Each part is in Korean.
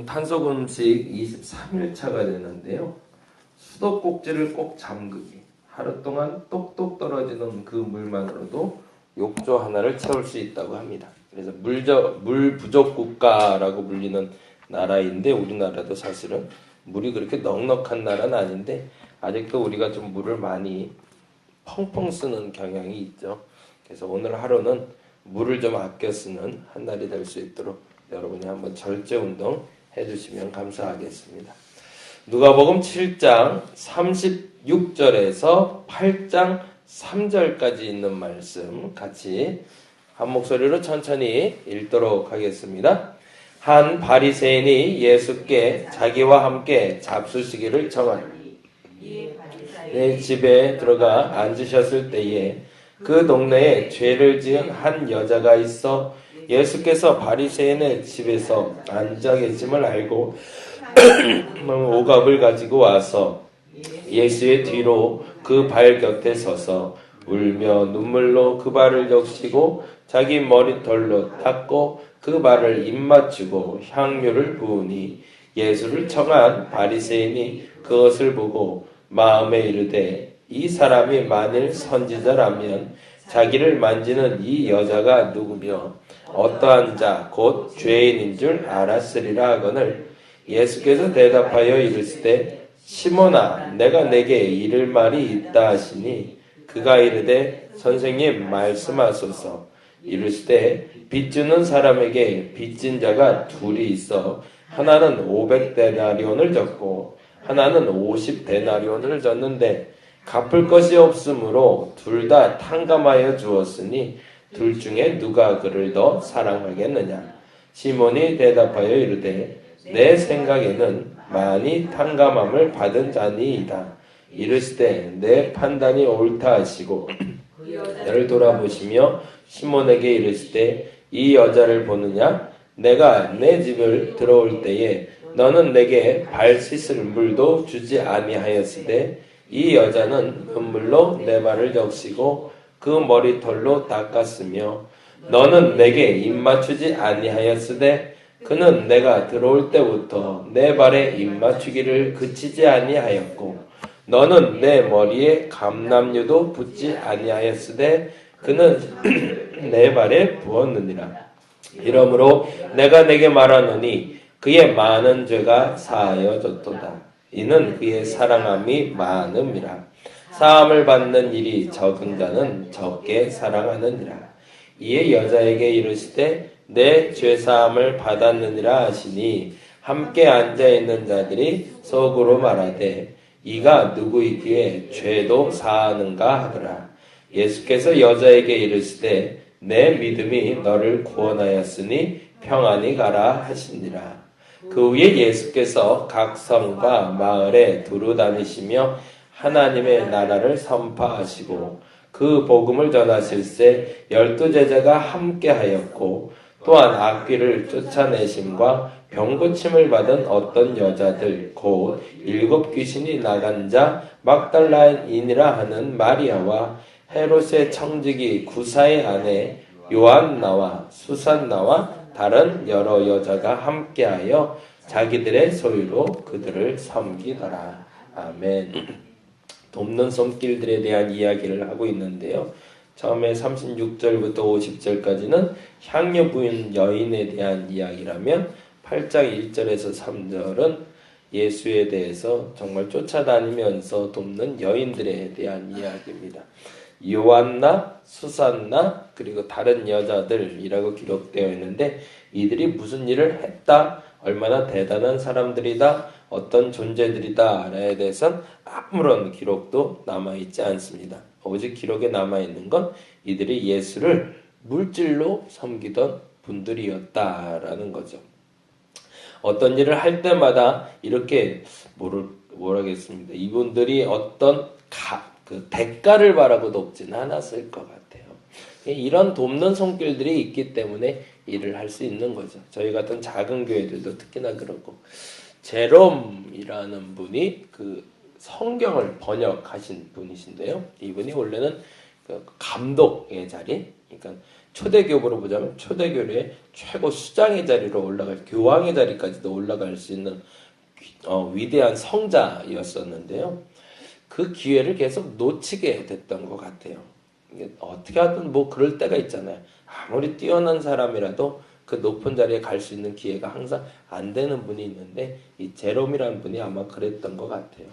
지금 탄소금식 23일차가 되는데요. 수도꼭지를 꼭 잠그기. 하루 동안 똑똑 떨어지는 그 물만으로도 욕조 하나를 채울 수 있다고 합니다. 그래서 물 부족 국가라고 불리는 나라인데, 우리나라도 사실은 물이 그렇게 넉넉한 나라는 아닌데 아직도 우리가 좀 물을 많이 펑펑 쓰는 경향이 있죠. 그래서 오늘 하루는 물을 좀 아껴 쓰는 한 날이 될 수 있도록 여러분이 한번 절제 운동 해주시면 감사하겠습니다. 누가복음 7장 36절에서 8장 3절까지 있는 말씀 같이 한 목소리로 천천히 읽도록 하겠습니다. 한 바리새인이 예수께 자기와 함께 잡수시기를 청하니 내 집에 들어가 앉으셨을 때에 그 동네에 죄를 지은 한 여자가 있어 예수께서 바리새인의 집에서 앉아 계심을 알고 오갑을 가지고 와서 예수의 뒤로 그 발 곁에 서서 울며 눈물로 그 발을 적시고 자기 머리털로 닦고 그 발을 입맞추고 향유를 부으니 예수를 청한 바리새인이 그것을 보고 마음에 이르되 이 사람이 만일 선지자라면 자기를 만지는 이 여자가 누구며 어떠한 자 곧 죄인인 줄 알았으리라 하거늘 예수께서 대답하여 이르시되 시몬아 내가 내게 이를 말이 있다 하시니 그가 이르되 선생님 말씀하소서. 이르시되 빚주는 사람에게 빚진 자가 둘이 있어 하나는 500데나리온을 졌고 하나는 50데나리온을 졌는데 갚을 것이 없으므로 둘 다 탕감하여 주었으니 둘 중에 누가 그를 더 사랑하겠느냐. 시몬이 대답하여 이르되 내 생각에는 많이 탕감함을 받은 자니이다. 이르시되 내 판단이 옳다 하시고 여자를 돌아보시며 시몬에게 이르시되 이 여자를 보느냐. 내가 내 집을 들어올 때에 너는 내게 발 씻을 물도 주지 아니하였으되 이 여자는 눈물로 내 발을 적시고 그 머리털로 닦았으며 너는 내게 입맞추지 아니하였으되 그는 내가 들어올 때부터 내 발에 입맞추기를 그치지 아니하였고 너는 내 머리에 감람유도 붓지 아니하였으되 그는 내 발에 부었느니라. 이러므로 내가 내게 말하노니 그의 많은 죄가 사하여졌도다. 이는 그의 사랑함이 많음이라. 사함을 받는 일이 적은 자는 적게 사랑하느니라. 이에 여자에게 이르시되 내 죄사함을 받았느니라 하시니 함께 앉아있는 자들이 속으로 말하되 이가 누구이기에 죄도 사하는가 하더라. 예수께서 여자에게 이르시되 내 믿음이 너를 구원하였으니 평안히 가라 하시니라. 그 후에 예수께서 각 성과 마을에 두루 다니시며 하나님의 나라를 선포하시고 그 복음을 전하실세 12 제자가 함께하였고 또한 악귀를 쫓아내심과 병고침을 받은 어떤 여자들 곧 7 귀신이 나간 자 막달라인이라 하는 마리아와 헤롯의 청지기 구사의 아내 요한나와 수산나와 다른 여러 여자가 함께하여 자기들의 소유로 그들을 섬기더라. 아멘. 돕는 손길들에 대한 이야기를 하고 있는데요. 처음에 36절부터 50절까지는 향유 부인 여인에 대한 이야기라면 8장 1절에서 3절은 예수에 대해서 정말 쫓아다니면서 돕는 여인들에 대한 이야기입니다. 요한나, 수산나, 그리고 다른 여자들이라고 기록되어 있는데 이들이 무슨 일을 했다, 얼마나 대단한 사람들이다, 어떤 존재들이다에 대해서는 아무런 기록도 남아있지 않습니다. 오직 기록에 남아있는 건 이들이 예수를 물질로 섬기던 분들이었다라는 거죠. 어떤 일을 할 때마다 이렇게 뭐라겠습니다. 이분들이 어떤 대가를 바라고 돕지는 않았을 것 같아요. 이런 돕는 손길들이 있기 때문에 일을 할 수 있는 거죠. 저희 같은 작은 교회들도 특히나 그렇고 제롬이라는 분이 그 성경을 번역하신 분이신데요. 이분이 원래는 그 감독의 자리, 그러니까 초대교부로 보자면 초대교회의 최고 수장의 자리로 올라갈, 교황의 자리까지도 올라갈 수 있는 위대한 성자였었는데요. 그 기회를 계속 놓치게 됐던 것 같아요. 어떻게 하든 뭐 그럴 때가 있잖아요. 아무리 뛰어난 사람이라도 그 높은 자리에 갈 수 있는 기회가 항상 안 되는 분이 있는데, 이 제롬이라는 분이 아마 그랬던 것 같아요.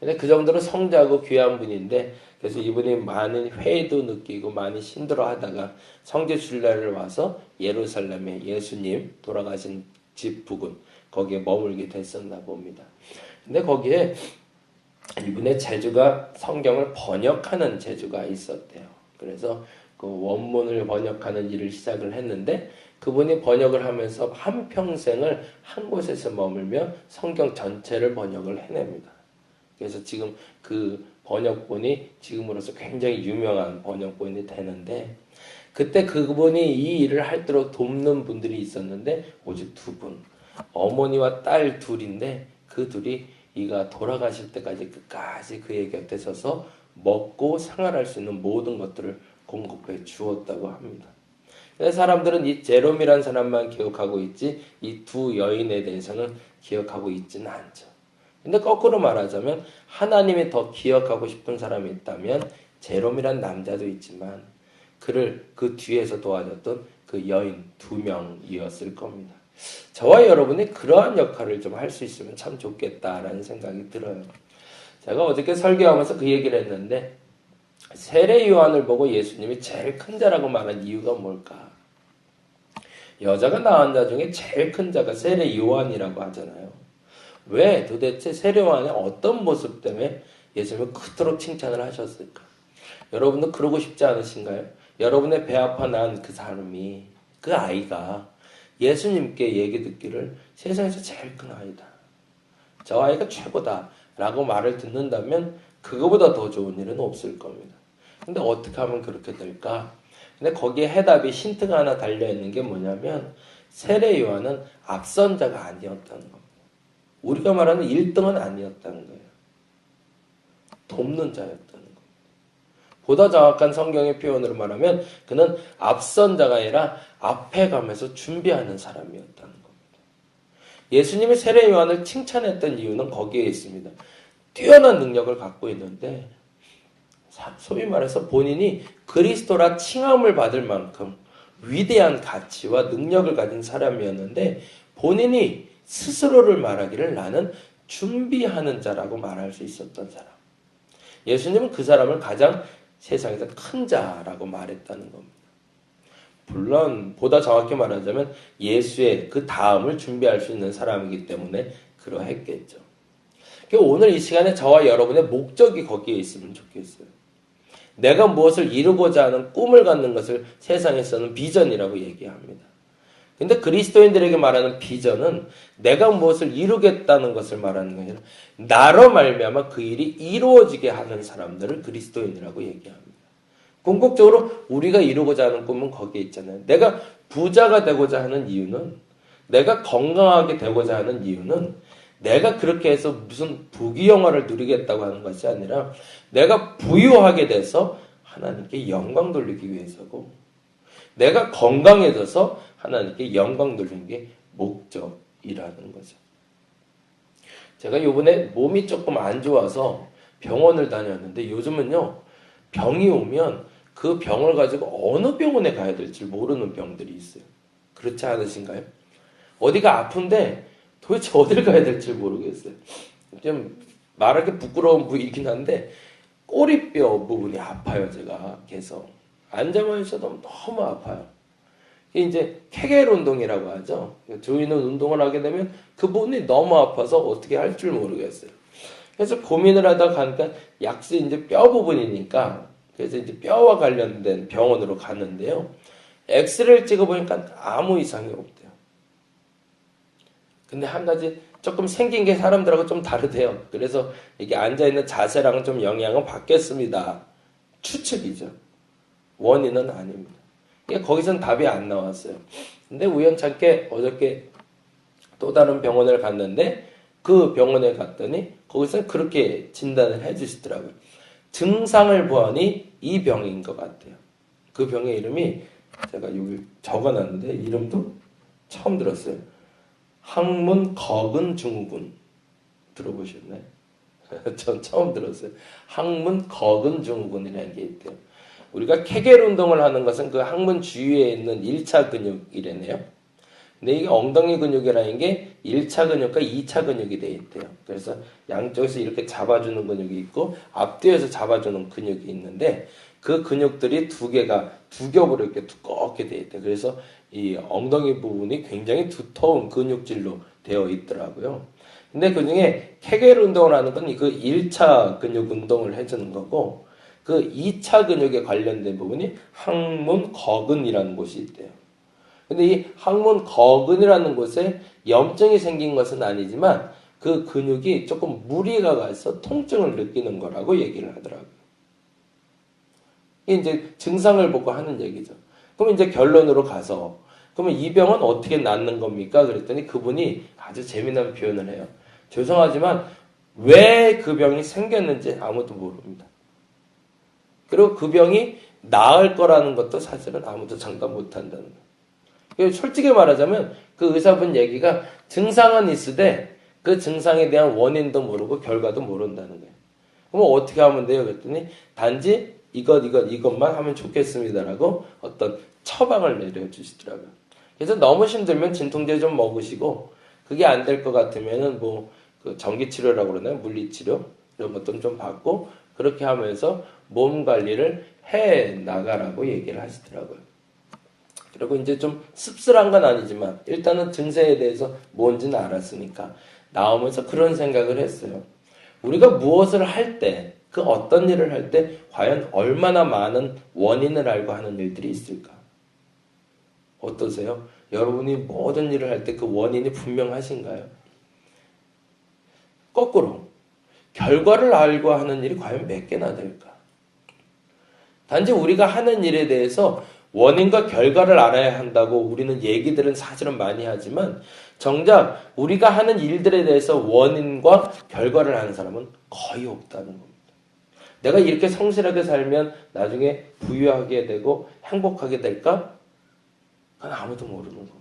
근데 그 정도로 성자고 귀한 분인데, 그래서 이분이 많은 회의도 느끼고 많이 힘들어하다가 성지 순례를 와서 예루살렘에 예수님 돌아가신 집 부근 거기에 머물게 됐었나 봅니다. 근데 거기에 이분의 재주가 성경을 번역하는 재주가 있었대요. 그래서 그 원문을 번역하는 일을 시작을 했는데, 그분이 번역을 하면서 한평생을 한 곳에서 머물며 성경 전체를 번역을 해냅니다. 그래서 지금 그 번역본이 지금으로서 굉장히 유명한 번역본이 되는데, 그때 그분이 이 일을 할도록 돕는 분들이 있었는데 오직 두 분, 어머니와 딸 둘인데, 그 둘이 이가 돌아가실 때까지 끝까지 그의 곁에 서서 먹고 생활할 수 있는 모든 것들을 공급해 주었다고 합니다. 사람들은 이 제롬이라는 사람만 기억하고 있지 이 두 여인에 대해서는 기억하고 있지는 않죠. 근데 거꾸로 말하자면 하나님이 더 기억하고 싶은 사람이 있다면 제롬이란 남자도 있지만 그를 그 뒤에서 도와줬던 그 여인 2명이었을 겁니다. 저와 여러분이 그러한 역할을 좀 할 수 있으면 참 좋겠다라는 생각이 들어요. 제가 어저께 설교하면서 그 얘기를 했는데, 세례 요한을 보고 예수님이 제일 큰 자라고 말한 이유가 뭘까? 여자가 낳은 자 중에 제일 큰 자가 세례 요한이라고 하잖아요. 왜 도대체 세례 요한의 어떤 모습 때문에 예수님을 그토록 칭찬을 하셨을까? 여러분도 그러고 싶지 않으신가요? 여러분의 배 아파 난 그 사람이, 그 아이가 예수님께 얘기 듣기를 세상에서 제일 큰 아이다, 저 아이가 최고다 라고 말을 듣는다면 그거보다 더 좋은 일은 없을 겁니다. 근데 어떻게 하면 그렇게 될까? 근데 거기에 해답이, 힌트가 하나 달려있는 게 뭐냐면, 세례 요한은 앞선 자가 아니었다는 겁니다. 우리가 말하는 1등은 아니었다는 거예요. 돕는 자였다는 겁니다. 보다 정확한 성경의 표현으로 말하면 그는 앞선 자가 아니라 앞에 가면서 준비하는 사람이었다는 겁니다. 예수님이 세례 요한을 칭찬했던 이유는 거기에 있습니다. 뛰어난 능력을 갖고 있는데, 소위 말해서 본인이 그리스도라 칭함을 받을 만큼 위대한 가치와 능력을 가진 사람이었는데, 본인이 스스로를 말하기를 나는 준비하는 자라고 말할 수 있었던 사람. 예수님은 그 사람을 가장 세상에서 큰 자라고 말했다는 겁니다. 물론 보다 정확히 말하자면 예수의 그 다음을 준비할 수 있는 사람이기 때문에 그러했겠죠. 오늘 이 시간에 저와 여러분의 목적이 거기에 있으면 좋겠어요. 내가 무엇을 이루고자 하는 꿈을 갖는 것을 세상에서는 비전이라고 얘기합니다. 근데 그리스도인들에게 말하는 비전은 내가 무엇을 이루겠다는 것을 말하는 게 아니라 나로 말미암아 그 일이 이루어지게 하는 사람들을 그리스도인이라고 얘기합니다. 궁극적으로 우리가 이루고자 하는 꿈은 거기에 있잖아요. 내가 부자가 되고자 하는 이유는, 내가 건강하게 되고자 하는 이유는 내가 그렇게 해서 무슨 부귀영화를 누리겠다고 하는 것이 아니라 내가 부유하게 돼서 하나님께 영광 돌리기 위해서고, 내가 건강해져서 하나님께 영광 돌리는 게 목적이라는 거죠. 제가 요번에 몸이 조금 안 좋아서 병원을 다녔는데, 요즘은요 병이 오면 그 병을 가지고 어느 병원에 가야 될지 모르는 병들이 있어요. 그렇지 않으신가요? 어디가 아픈데 도대체 어딜 가야 될지 모르겠어요. 좀 말하기 부끄러운 부위이긴 한데 꼬리뼈 부분이 아파요. 제가 계속 앉아만 있어도 너무 아파요. 이게 이제 케겔 운동이라고 하죠. 저희는 운동을 하게 되면 그 부분이 너무 아파서 어떻게 할 줄 모르겠어요. 그래서 고민을 하다가 가니까 약수 이제 뼈 부분이니까, 그래서 이제 뼈와 관련된 병원으로 갔는데요. 엑스레이를 찍어보니까 아무 이상이 없대요. 근데 한 가지 조금 생긴 게 사람들하고 좀 다르대요. 그래서 이게 앉아있는 자세랑은 좀 영향은 받겠습니다. 추측이죠. 원인은 아닙니다. 거기선 답이 안 나왔어요. 근데 우연찮게 어저께 또 다른 병원을 갔는데, 그 병원에 갔더니 거기서 그렇게 진단을 해주시더라고요. 증상을 보아니 이 병인 것 같아요. 그 병의 이름이 제가 여기 적어놨는데 이름도 처음 들었어요. 항문거근 증후군 들어보셨나요? 전 처음 들었어요. 항문거근 증후군이라는 게 있대요. 우리가 케겔 운동을 하는 것은 그 항문 주위에 있는 1차 근육이래네요. 근데 이게 엉덩이 근육이라는 게 1차 근육과 2차 근육이 돼 있대요. 그래서 양쪽에서 이렇게 잡아주는 근육이 있고 앞뒤에서 잡아주는 근육이 있는데 그 근육들이 두 겹으로 이렇게 두껍게 돼 있대요. 그래서 이 엉덩이 부분이 굉장히 두터운 근육질로 되어 있더라고요. 근데 그 중에 케겔 운동을 하는 건 그 1차 근육 운동을 해주는 거고 그 2차 근육에 관련된 부분이 항문거근이라는 곳이 있대요. 근데 이 항문거근이라는 곳에 염증이 생긴 것은 아니지만 그 근육이 조금 무리가 가서 통증을 느끼는 거라고 얘기를 하더라고요. 이게 이제 증상을 보고 하는 얘기죠. 그럼 이제 결론으로 가서 그러면 이 병은 어떻게 낫는 겁니까? 그랬더니 그분이 아주 재미난 표현을 해요. 죄송하지만 왜 그 병이 생겼는지 아무도 모릅니다. 그리고 그 병이 나을 거라는 것도 사실은 아무도 장담 못 한다는 거예요. 솔직히 말하자면 그 의사분 얘기가 증상은 있으되 그 증상에 대한 원인도 모르고 결과도 모른다는 거예요. 그럼 어떻게 하면 돼요? 그랬더니 단지 이것만 하면 좋겠습니다라고 어떤 처방을 내려주시더라고요. 그래서 너무 힘들면 진통제 좀 먹으시고 그게 안 될 것 같으면은 그 전기치료라고 그러나요? 물리치료 이런 것도 좀 받고 그렇게 하면서 몸 관리를 해 나가라고 얘기를 하시더라고요. 그리고 이제 좀 씁쓸한 건 아니지만 일단은 증세에 대해서 뭔지는 알았으니까 나오면서 그런 생각을 했어요. 우리가 무엇을 할 때, 그 어떤 일을 할 때 과연 얼마나 많은 원인을 알고 하는 일들이 있을까? 어떠세요? 여러분이 모든 일을 할 때 그 원인이 분명하신가요? 거꾸로 결과를 알고 하는 일이 과연 몇 개나 될까? 단지 우리가 하는 일에 대해서 원인과 결과를 알아야 한다고 우리는 얘기들은 사실은 많이 하지만 정작 우리가 하는 일들에 대해서 원인과 결과를 아는 사람은 거의 없다는 겁니다. 내가 이렇게 성실하게 살면 나중에 부유하게 되고 행복하게 될까? 그건 아무도 모르는 겁니다.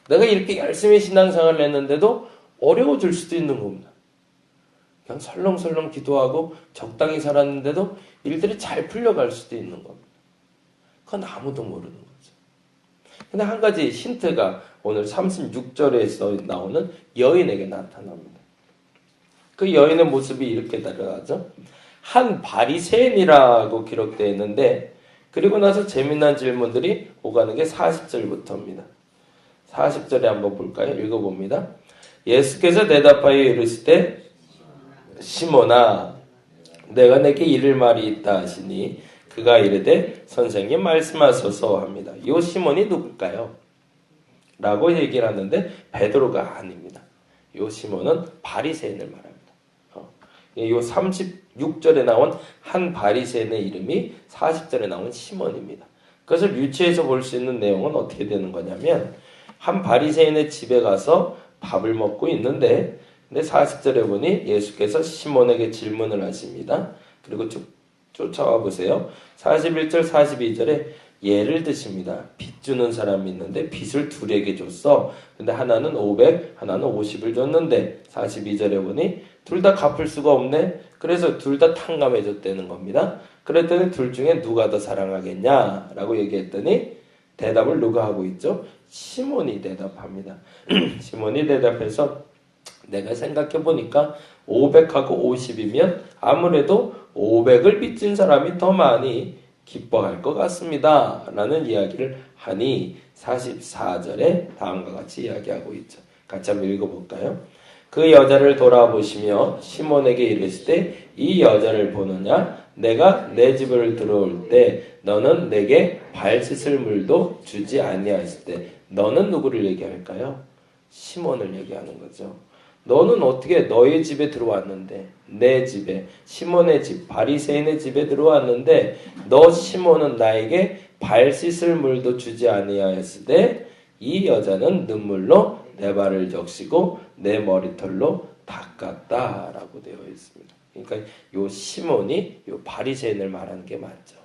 내가 이렇게 열심히 신앙생활을 했는데도 어려워질 수도 있는 겁니다. 그냥 설렁설렁 기도하고 적당히 살았는데도 일들이 잘 풀려갈 수도 있는 겁니다. 그건 아무도 모르는 거죠. 근데 한 가지 힌트가 오늘 36절에서 나오는 여인에게 나타납니다. 그 여인의 모습이 이렇게 드러나죠. 한 바리새인이라고 기록되어 있는데 그리고 나서 재미난 질문들이 오가는 게 40절부터입니다. 40절에 한번 볼까요? 읽어봅니다. 예수께서 대답하여 이르시되 시몬아 내가 내게 이를 말이 있다 하시니 그가 이르되 선생님 말씀하소서 합니다. 이 시몬이 누굴까요? 라고 얘기를 하는데 베드로가 아닙니다. 이 시몬은 바리새인을 말합니다. 이 36절에 나온 한 바리새인의 이름이 40절에 나온 시몬입니다. 그것을 유추해서 볼 수 있는 내용은 어떻게 되는 거냐면 한 바리새인의 집에 가서 밥을 먹고 있는데 근데 40절에 보니 예수께서 시몬에게 질문을 하십니다. 그리고 쭉 쫓아와 보세요. 41절 42절에 예를 드십니다. 빚 주는 사람이 있는데 빚을 둘에게 줬어. 근데 하나는 500, 하나는 50을 줬는데 42절에 보니 둘 다 갚을 수가 없네. 그래서 둘 다 탕감해줬다는 겁니다. 그랬더니 둘 중에 누가 더 사랑하겠냐? 라고 얘기했더니 대답을 누가 하고 있죠? 시몬이 대답합니다. 시몬이 대답해서 내가 생각해보니까 500하고 50이면 아무래도 500을 빚진 사람이 더 많이 기뻐할 것 같습니다. 라는 이야기를 하니 44절에 다음과 같이 이야기하고 있죠. 같이 한번 읽어볼까요? 그 여자를 돌아보시며 시몬에게 이르시되 이 여자를 보느냐? 내가 내 집을 들어올 때 너는 내게 발 씻을 물도 주지 아니하실 때 너는 누구를 얘기할까요? 시몬을 얘기하는 거죠. 너는 어떻게 너의 집에 들어왔는데 내 집에 시몬의 집 바리새인의 집에 들어왔는데 너 시몬은 나에게 발 씻을 물도 주지 아니하였으되 이 여자는 눈물로 내 발을 적시고 내 머리털로 닦았다라고 되어 있습니다. 그러니까 요 시몬이 요 바리새인을 말하는 게 맞죠.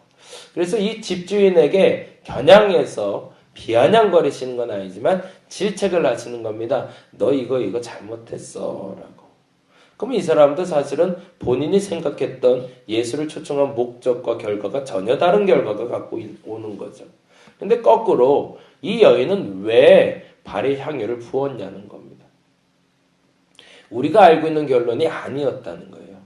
그래서 이 집주인에게 겨냥해서 비아냥거리시는 건 아니지만 질책을 하시는 겁니다. 너 이거 잘못했어 라고. 그럼 이 사람도 사실은 본인이 생각했던 예수를 초청한 목적과 결과가 전혀 다른 결과가 갖고 오는 거죠. 근데 거꾸로 이 여인은 왜 발에 향유를 부었냐는 겁니다. 우리가 알고 있는 결론이 아니었다는 거예요.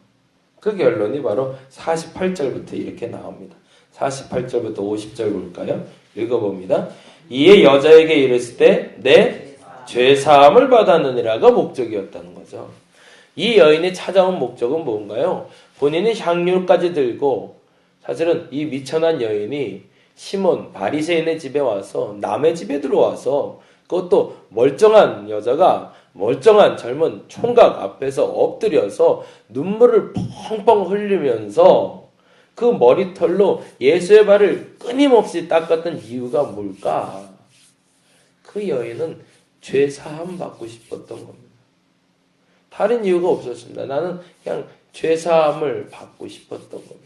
그 결론이 바로 48절부터 이렇게 나옵니다. 48절부터 50절 볼까요? 읽어봅니다. 이에 여자에게 이르실 때 내 죄사함을 받았느니라가 목적이었다는 거죠. 이 여인이 찾아온 목적은 뭔가요? 본인이 향유까지 들고 사실은 이 미천한 여인이 시몬 바리새인의 집에 와서 남의 집에 들어와서 그것도 멀쩡한 여자가 멀쩡한 젊은 총각 앞에서 엎드려서 눈물을 펑펑 흘리면서 그 머리털로 예수의 발을 끊임없이 닦았던 이유가 뭘까? 그 여인은 죄 사함 받고 싶었던 겁니다. 다른 이유가 없었습니다. 나는 그냥 죄 사함을 받고 싶었던 겁니다.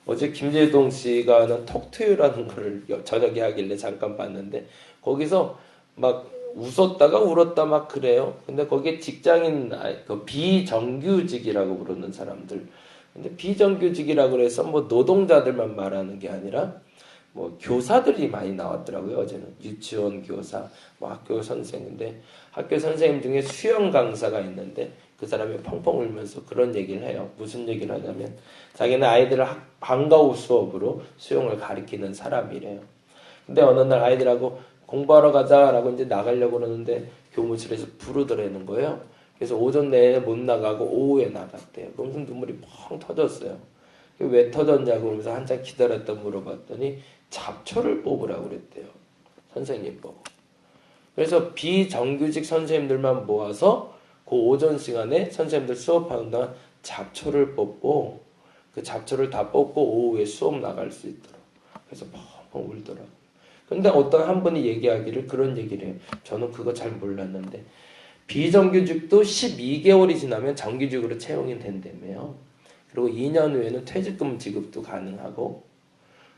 어제 김재동 씨가 하는 톡투유라는 거를 저녁에 하길래 잠깐 봤는데 거기서 막 웃었다가 울었다 막 그래요. 근데 거기에 직장인 그 비정규직이라고 부르는 사람들. 근데 비정규직이라고 그래서 뭐 노동자들만 말하는 게 아니라 뭐 교사들이 많이 나왔더라고요. 어제는 유치원 교사, 뭐 학교 선생인데 학교 선생님 중에 수영 강사가 있는데 그 사람이 펑펑 울면서 그런 얘기를 해요. 무슨 얘기를 하냐면 자기는 아이들을 방과 후 수업으로 수영을 가르치는 사람이래요. 근데 어느 날 아이들하고 공부하러 가자라고 이제 나가려고 그러는데 교무실에서 부르더라는 거예요. 그래서 오전 내에 못 나가고 오후에 나갔대요. 그러면서 눈물이 펑 터졌어요. 왜 터졌냐고 그러면서 한참 기다렸다 물어봤더니 잡초를 뽑으라고 그랬대요. 선생님 보고. 그래서 비정규직 선생님들만 모아서 그 오전 시간에 선생님들 수업하는 동안 잡초를 뽑고 그 잡초를 다 뽑고 오후에 수업 나갈 수 있도록. 그래서 펑펑 울더라고요. 근데 어떤 한 분이 얘기하기를 그런 얘기를 해요. 저는 그거 잘 몰랐는데 비정규직도 12개월이 지나면 정규직으로 채용이 된다며요. 그리고 2년 후에는 퇴직금 지급도 가능하고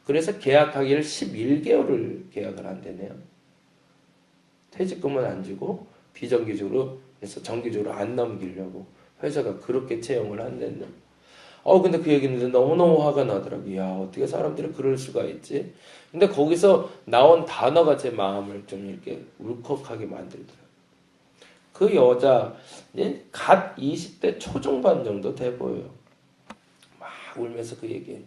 그래서 계약하기를 11개월을 계약을 한다네요. 퇴직금은 안 주고 비정규직으로 해서 정규직으로 안 넘기려고 회사가 그렇게 채용을 한다네요. 근데 그 얘기는 너무너무 화가 나더라고요. 야, 어떻게 사람들이 그럴 수가 있지? 근데 거기서 나온 단어가 제 마음을 좀 이렇게 울컥하게 만들더라고요. 그 여자, 갓 20대 초중반 정도 돼 보여요. 막 울면서 그 얘기해요.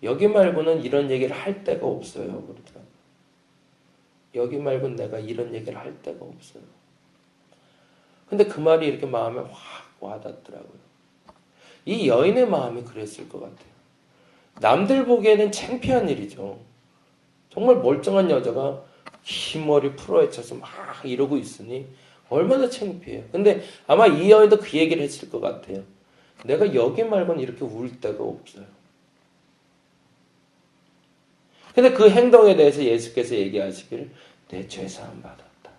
여기 말고는 이런 얘기를 할 데가 없어요. 그러더라고요. 여기 말고는 내가 이런 얘기를 할 데가 없어요. 근데 그 말이 이렇게 마음에 확 와닿더라고요. 이 여인의 마음이 그랬을 것 같아요. 남들 보기에는 창피한 일이죠. 정말 멀쩡한 여자가 긴 머리 풀어헤쳐서 막 이러고 있으니 얼마나 창피해요. 근데 아마 이 여인도 그 얘기를 했을 것 같아요. 내가 여기 말고는 이렇게 울 데가 없어요. 근데 그 행동에 대해서 예수께서 얘기하시기를 내 죄사함 받았다.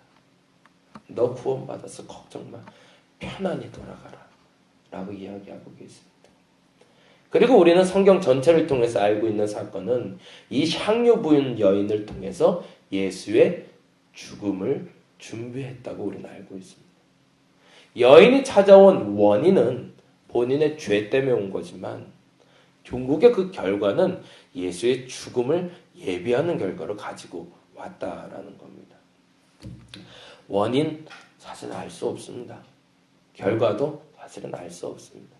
너 구원받아서 걱정 마. 편안히 돌아가라. 라고 이야기하고 계십니다. 그리고 우리는 성경 전체를 통해서 알고 있는 사건은 이 향유 부은 여인을 통해서 예수의 죽음을 준비했다고 우리는 알고 있습니다. 여인이 찾아온 원인은 본인의 죄 때문에 온 거지만 결국에 그 결과는 예수의 죽음을 예비하는 결과를 가지고 왔다라는 겁니다. 원인 사실은 알 수 없습니다. 결과도 사실은 알 수 없습니다.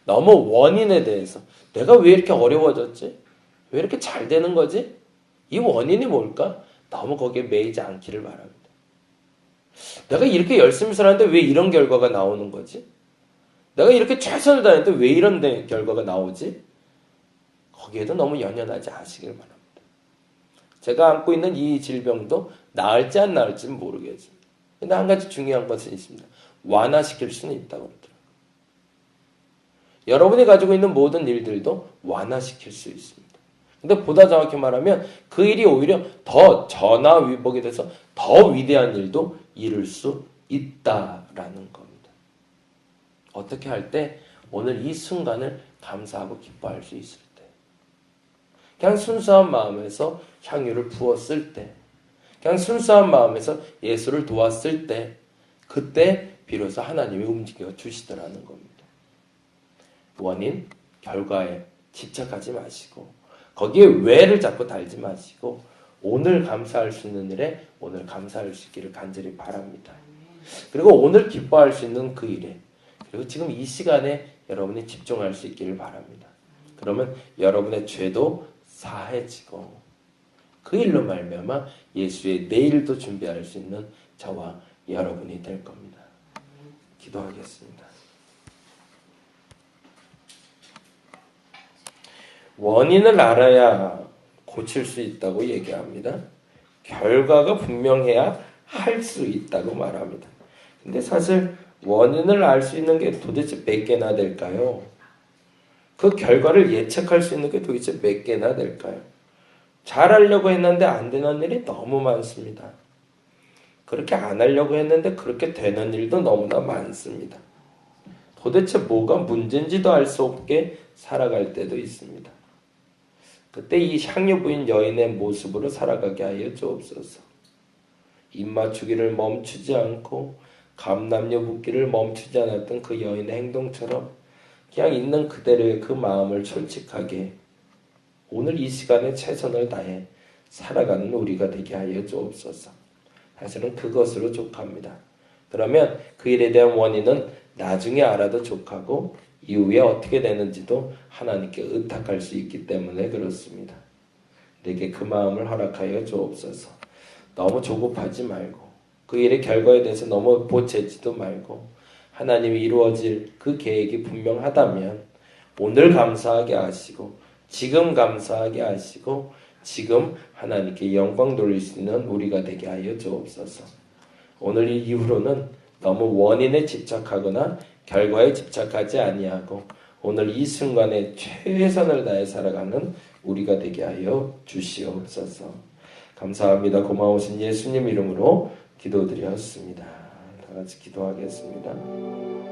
너무 원인에 대해서 내가 왜 이렇게 어려워졌지? 왜 이렇게 잘 되는 거지? 이 원인이 뭘까? 너무 거기에 매이지 않기를 바랍니다. 내가 이렇게 열심히 살았는데 왜 이런 결과가 나오는 거지? 내가 이렇게 최선을 다했는데 왜 이런 결과가 나오지? 거기에도 너무 연연하지 않으시길 바랍니다. 제가 안고 있는 이 질병도 나을지 안 나을지는 모르겠습니다. 근데 한 가지 중요한 것은 있습니다. 완화시킬 수는 있다고 그러더라고요. 여러분이 가지고 있는 모든 일들도 완화시킬 수 있습니다. 근데 보다 정확히 말하면 그 일이 오히려 더 전화위복이 돼서 더 위대한 일도 이룰 수 있다라는 겁니다. 어떻게 할 때? 오늘 이 순간을 감사하고 기뻐할 수 있을 때. 그냥 순수한 마음에서 향유를 부었을 때, 그냥 순수한 마음에서 예수를 도왔을 때, 그때 비로소 하나님이 움직여 주시더라는 겁니다. 원인, 결과에 집착하지 마시고 거기에 왜를 자꾸 달지 마시고 오늘 감사할 수 있는 일에 오늘 감사할 수 있기를 간절히 바랍니다. 그리고 오늘 기뻐할 수 있는 그 일에, 그리고 지금 이 시간에 여러분이 집중할 수 있기를 바랍니다. 그러면 여러분의 죄도 사해지고 그 일로 말미암아 예수의 내일도 준비할 수 있는 저와 여러분이 될 겁니다. 기도하겠습니다. 원인을 알아야 고칠 수 있다고 얘기합니다. 결과가 분명해야 할 수 있다고 말합니다. 근데 사실 원인을 알 수 있는 게 도대체 몇 개나 될까요? 그 결과를 예측할 수 있는 게 도대체 몇 개나 될까요? 잘하려고 했는데 안 되는 일이 너무 많습니다. 그렇게 안 하려고 했는데 그렇게 되는 일도 너무나 많습니다. 도대체 뭐가 문제인지도 알 수 없게 살아갈 때도 있습니다. 그때 이 향유 부인 여인의 모습으로 살아가게 하여 주옵소서. 입맞추기를 멈추지 않고 감남료 붓기를 멈추지 않았던 그 여인의 행동처럼 그냥 있는 그대로의 그 마음을 솔직하게 오늘 이 시간에 최선을 다해 살아가는 우리가 되게 하여 주옵소서. 사실은 그것으로 족합니다. 그러면 그 일에 대한 원인은 나중에 알아도 족하고 이후에 어떻게 되는지도 하나님께 의탁할 수 있기 때문에 그렇습니다. 내게 그 마음을 허락하여 주옵소서. 너무 조급하지 말고 그 일의 결과에 대해서 너무 보채지도 말고 하나님이 이루어질 그 계획이 분명하다면 오늘 감사하게 하시고 지금 감사하게 하시고 지금 하나님께 영광 돌릴 수 있는 우리가 되게 하여 주옵소서. 오늘 이후로는 너무 원인에 집착하거나 결과에 집착하지 아니하고 오늘 이 순간에 최선을 다해 살아가는 우리가 되게 하여 주시옵소서. 감사합니다. 고마우신 예수님 이름으로 기도드렸습니다. 다 같이 기도하겠습니다.